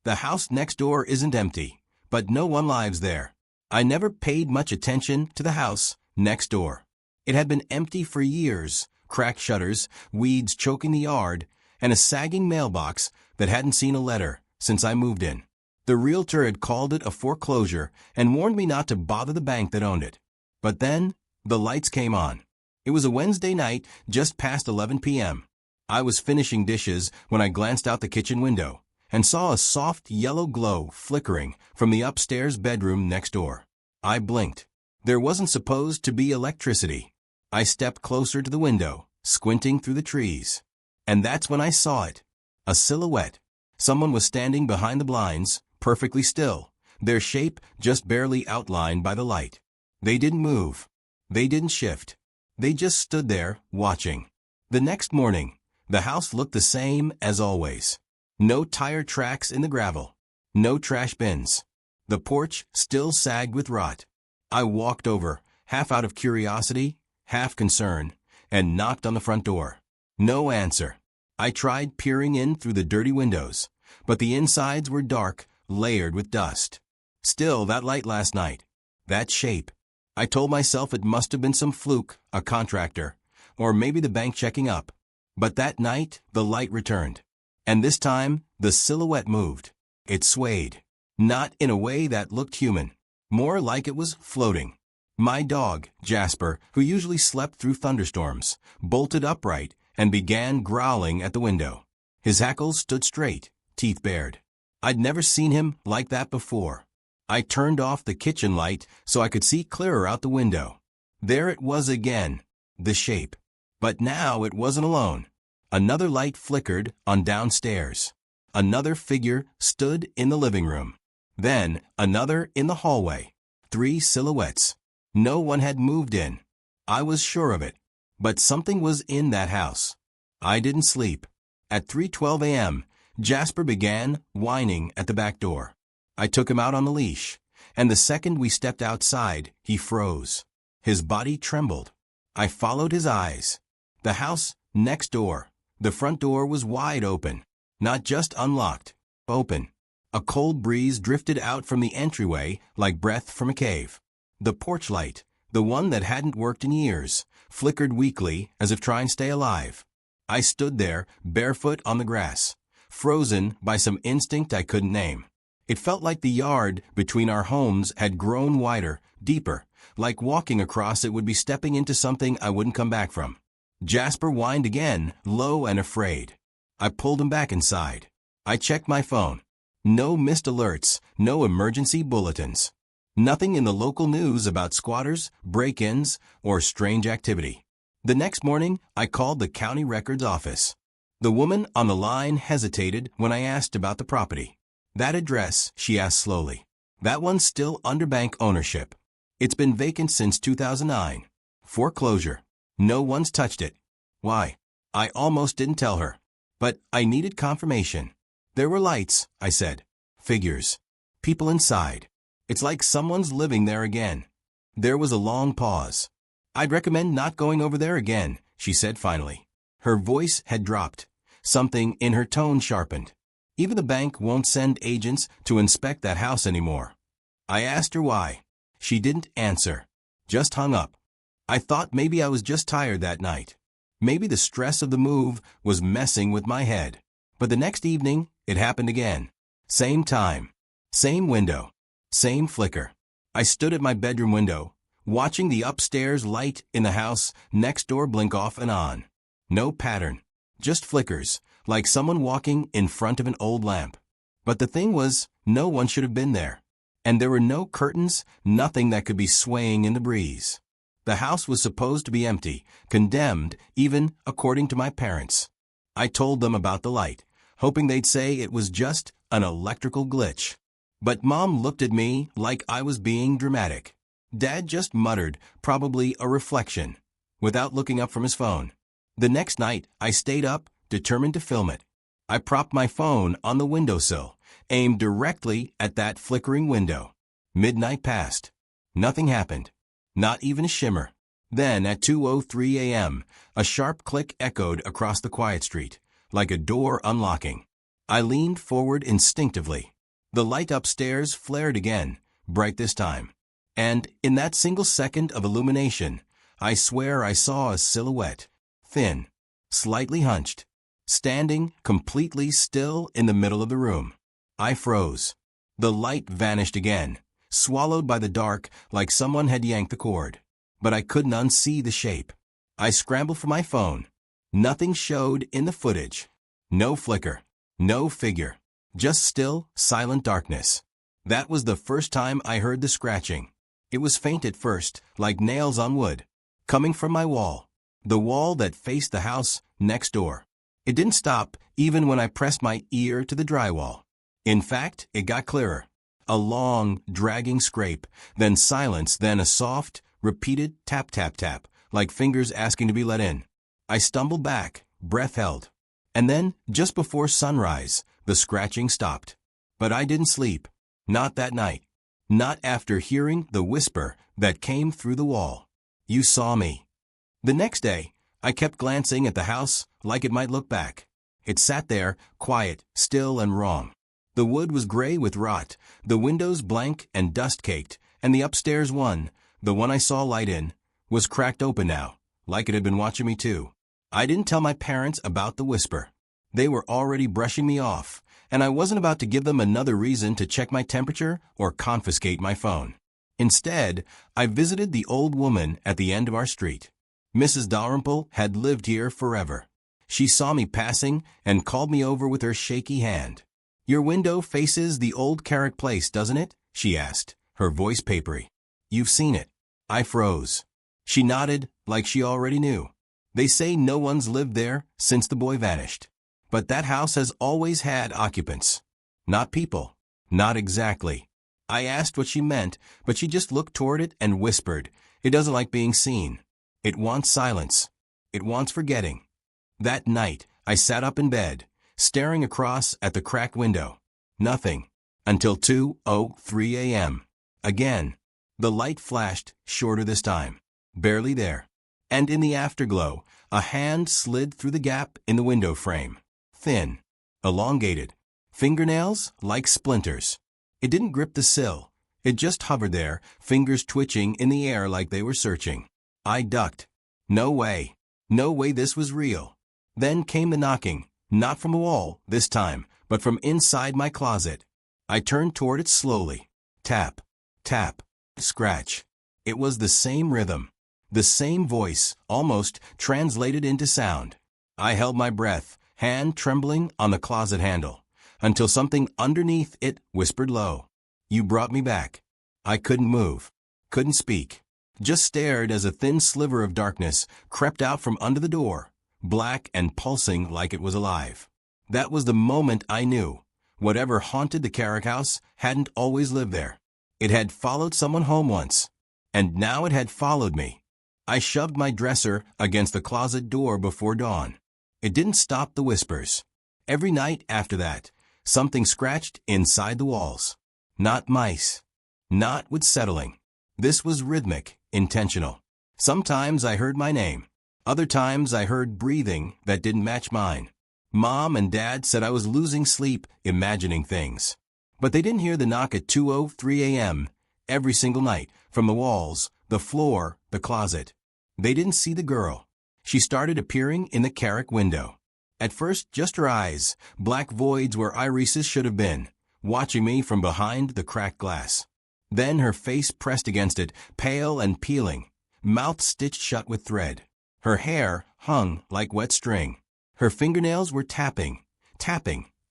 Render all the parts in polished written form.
The house next door isn't empty, but no one lives there. I never paid much attention to the house next door. It had been empty for years, cracked shutters, weeds choking the yard, and a sagging mailbox that hadn't seen a letter since I moved in. The realtor had called it a foreclosure and warned me not to bother the bank that owned it. But then, the lights came on. It was a Wednesday night, just past 11 p.m. I was finishing dishes when I glanced out the kitchen window and saw a soft yellow glow flickering from the upstairs bedroom next door. I blinked. There wasn't supposed to be electricity. I stepped closer to the window, squinting through the trees. And that's when I saw it. A silhouette. Someone was standing behind the blinds, perfectly still, their shape just barely outlined by the light. They didn't move. They didn't shift. They just stood there, watching. The next morning, the house looked the same as always. No tire tracks in the gravel. No trash bins. The porch still sagged with rot. I walked over, half out of curiosity, half concern, and knocked on the front door. No answer. I tried peering in through the dirty windows, but the insides were dark, layered with dust. Still, that light last night. That shape. I told myself it must have been some fluke, a contractor, or maybe the bank checking up. But that night, the light returned. And this time, the silhouette moved. It swayed. Not in a way that looked human. More like it was floating. My dog, Jasper, who usually slept through thunderstorms, bolted upright and began growling at the window. His hackles stood straight, teeth bared. I'd never seen him like that before. I turned off the kitchen light so I could see clearer out the window. There it was again, the shape. But now it wasn't alone. Another light flickered on downstairs. Another figure stood in the living room. Then another in the hallway. 3 silhouettes. No one had moved in. I was sure of it. But something was in that house. I didn't sleep. At 3:12 a.m., Jasper began whining at the back door. I took him out on the leash, and the second we stepped outside, he froze. His body trembled. I followed his eyes. The house next door. The front door was wide open. Not just unlocked. Open. A cold breeze drifted out from the entryway like breath from a cave. The porch light, the one that hadn't worked in years, flickered weakly as if trying to stay alive. I stood there, barefoot on the grass, frozen by some instinct I couldn't name. It felt like the yard between our homes had grown wider, deeper, like walking across it would be stepping into something I wouldn't come back from. Jasper whined again, low and afraid. I pulled him back inside. I checked my phone. No missed alerts, no emergency bulletins. Nothing in the local news about squatters, break-ins, or strange activity. The next morning, I called the county records office. The woman on the line hesitated when I asked about the property. That address, she asked slowly. That one's still under bank ownership. It's been vacant since 2009. Foreclosure. No one's touched it. Why? I almost didn't tell her. But I needed confirmation. There were lights, I said. Figures. People inside. It's like someone's living there again. There was a long pause. I'd recommend not going over there again, she said finally. Her voice had dropped. Something in her tone sharpened. Even the bank won't send agents to inspect that house anymore. I asked her why. She didn't answer. Just hung up. I thought maybe I was just tired that night. Maybe the stress of the move was messing with my head. But the next evening, it happened again. Same time. Same window. Same flicker. I stood at my bedroom window, watching the upstairs light in the house next door blink off and on. No pattern. Just flickers, like someone walking in front of an old lamp. But the thing was, no one should have been there. And there were no curtains, nothing that could be swaying in the breeze. The house was supposed to be empty, condemned, even according to my parents. I told them about the light, hoping they'd say it was just an electrical glitch. But Mom looked at me like I was being dramatic. Dad just muttered, probably a reflection, without looking up from his phone. The next night, I stayed up, determined to film it. I propped my phone on the windowsill, aimed directly at that flickering window. Midnight passed. Nothing happened. Not even a shimmer. Then, at 2:03 a.m., a sharp click echoed across the quiet street, like a door unlocking. I leaned forward instinctively. The light upstairs flared again, bright this time. And in that single second of illumination, I swear I saw a silhouette, thin, slightly hunched, standing completely still in the middle of the room. I froze. The light vanished again, swallowed by the dark like someone had yanked the cord. But I couldn't unsee the shape. I scrambled for my phone. Nothing showed in the footage. No flicker. No figure. Just still, silent darkness. That was the first time I heard the scratching. It was faint at first, like nails on wood, coming from my wall. The wall that faced the house next door. It didn't stop even when I pressed my ear to the drywall. In fact, it got clearer. A long, dragging scrape, then silence, then a soft, repeated tap tap tap, like fingers asking to be let in. I stumbled back, breath held. And then, just before sunrise, the scratching stopped. But I didn't sleep. Not that night. Not after hearing the whisper that came through the wall. You saw me. The next day, I kept glancing at the house like it might look back. It sat there, quiet, still and wrong. The wood was gray with rot, the windows blank and dust-caked, and the upstairs one, the one I saw light in, was cracked open now, like it had been watching me too. I didn't tell my parents about the whisper. They were already brushing me off, and I wasn't about to give them another reason to check my temperature or confiscate my phone. Instead, I visited the old woman at the end of our street. Mrs. Dalrymple had lived here forever. She saw me passing and called me over with her shaky hand. "Your window faces the old Carrick place, doesn't it?" she asked, her voice papery. "You've seen it." I froze. She nodded like she already knew. "They say no one's lived there since the boy vanished. But that house has always had occupants. Not people. Not exactly." I asked what she meant, but she just looked toward it and whispered, "It doesn't like being seen. It wants silence. It wants forgetting." That night, I sat up in bed, staring across at the cracked window. Nothing. Until 2:03 a.m. Again. The light flashed, shorter this time. Barely there. And in the afterglow, a hand slid through the gap in the window frame. Thin. Elongated. Fingernails like splinters. It didn't grip the sill. It just hovered there, fingers twitching in the air like they were searching. I ducked. No way. No way this was real. Then came the knocking. Not from the wall, this time, but from inside my closet. I turned toward it slowly. Tap. Tap. Scratch. It was the same rhythm. The same voice, almost translated into sound. I held my breath, hand trembling on the closet handle, until something underneath it whispered low. "You brought me back." I couldn't move. Couldn't speak. Just stared as a thin sliver of darkness crept out from under the door, black and pulsing like it was alive. That was the moment I knew. Whatever haunted the Carrick house hadn't always lived there. It had followed someone home once, and now it had followed me. I shoved my dresser against the closet door before dawn. It didn't stop the whispers. Every night after that, something scratched inside the walls. Not mice. Not with settling. This was rhythmic, intentional. Sometimes I heard my name. Other times I heard breathing that didn't match mine. Mom and Dad said I was losing sleep, imagining things. But they didn't hear the knock at 2:03 a.m. every single night, from the walls, the floor, the closet. They didn't see the girl. She started appearing in the Carrick window. At first, just her eyes, black voids where irises should have been, watching me from behind the cracked glass. Then her face pressed against it, pale and peeling, mouth stitched shut with thread. Her hair hung like wet string. Her fingernails were tapping,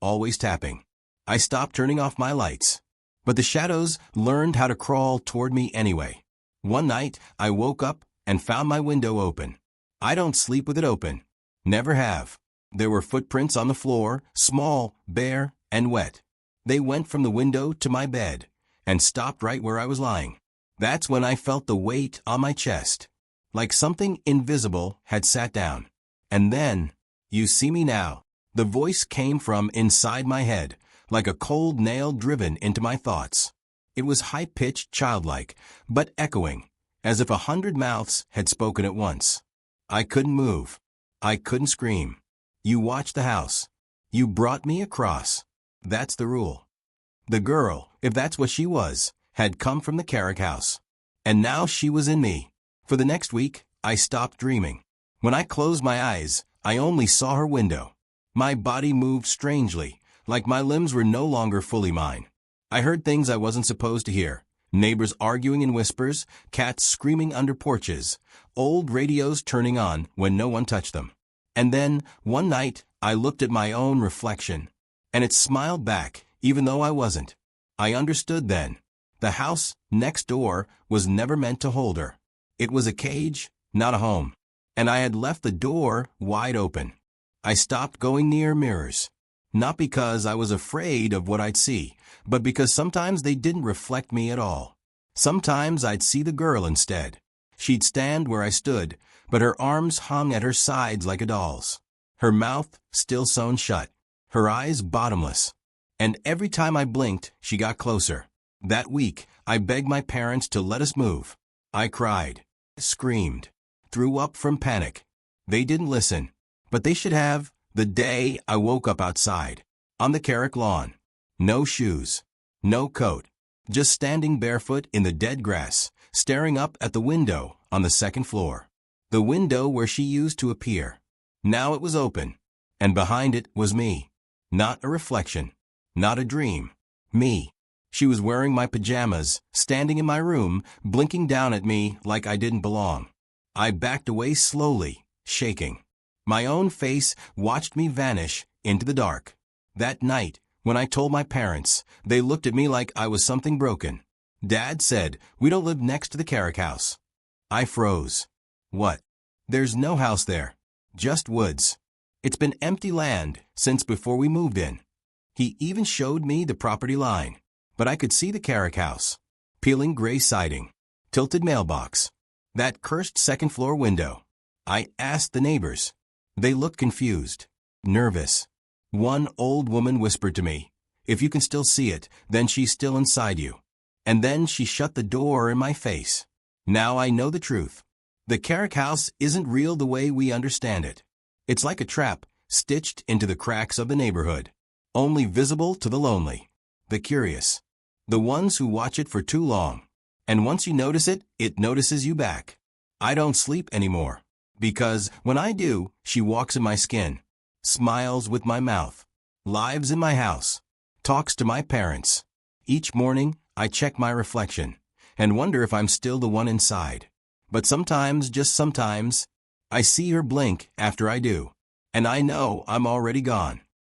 always tapping. I stopped turning off my lights. But the shadows learned how to crawl toward me anyway. One night, I woke up and found my window open. I don't sleep with it open. Never have. There were footprints on the floor, small, bare, and wet. They went from the window to my bed and stopped right where I was lying. That's when I felt the weight on my chest, like something invisible had sat down. And then, "You see me now." The voice came from inside my head, like a cold nail driven into my thoughts. It was high-pitched, childlike, but echoing, as if 100 mouths had spoken at once. I couldn't move. I couldn't scream. "You watched the house. You brought me across. That's the rule." The girl, if that's what she was, had come from the Carrick house. And now she was in me. For the next week, I stopped dreaming. When I closed my eyes, I only saw her window. My body moved strangely, like my limbs were no longer fully mine. I heard things I wasn't supposed to hear. Neighbors arguing in whispers, cats screaming under porches, old radios turning on when no one touched them. And then, one night, I looked at my own reflection. And it smiled back, even though I wasn't. I understood then. The house next door was never meant to hold her. It was a cage, not a home. And I had left the door wide open. I stopped going near mirrors. Not because I was afraid of what I'd see, but because sometimes they didn't reflect me at all. Sometimes I'd see the girl instead. She'd stand where I stood, but her arms hung at her sides like a doll's. Her mouth still sewn shut, her eyes bottomless. And every time I blinked, she got closer. That week, I begged my parents to let us move. I cried, screamed, threw up from panic. They didn't listen, but they should have. The day I woke up outside, on the Carrick lawn. No shoes, no coat, just standing barefoot in the dead grass, staring up at the window on the second floor. The window where she used to appear. Now it was open, and behind it was me. Not a reflection, not a dream. Me. She was wearing my pajamas, standing in my room, blinking down at me like I didn't belong. I backed away slowly, shaking. My own face watched me vanish into the dark. That night, when I told my parents, they looked at me like I was something broken. Dad said, "We don't live next to the Carrick house." I froze. What? There's no house there. Just woods. It's been empty land since before we moved in. He even showed me the property line. But I could see the Carrick house. Peeling gray siding. Tilted mailbox. That cursed second-floor window. I asked the neighbors. They looked confused, nervous. One old woman whispered to me, "If you can still see it, then she's still inside you." And then she shut the door in my face. Now I know the truth. The Carrick house isn't real the way we understand it. It's like a trap stitched into the cracks of the neighborhood, only visible to the lonely, the curious, the ones who watch it for too long. And once you notice it, it notices you back. I don't sleep anymore. Because when I do, she walks in my skin, smiles with my mouth, lives in my house, talks to my parents. Each morning, I check my reflection and wonder if I'm still the one inside. But sometimes, just sometimes, I see her blink after I do, and I know I'm already gone.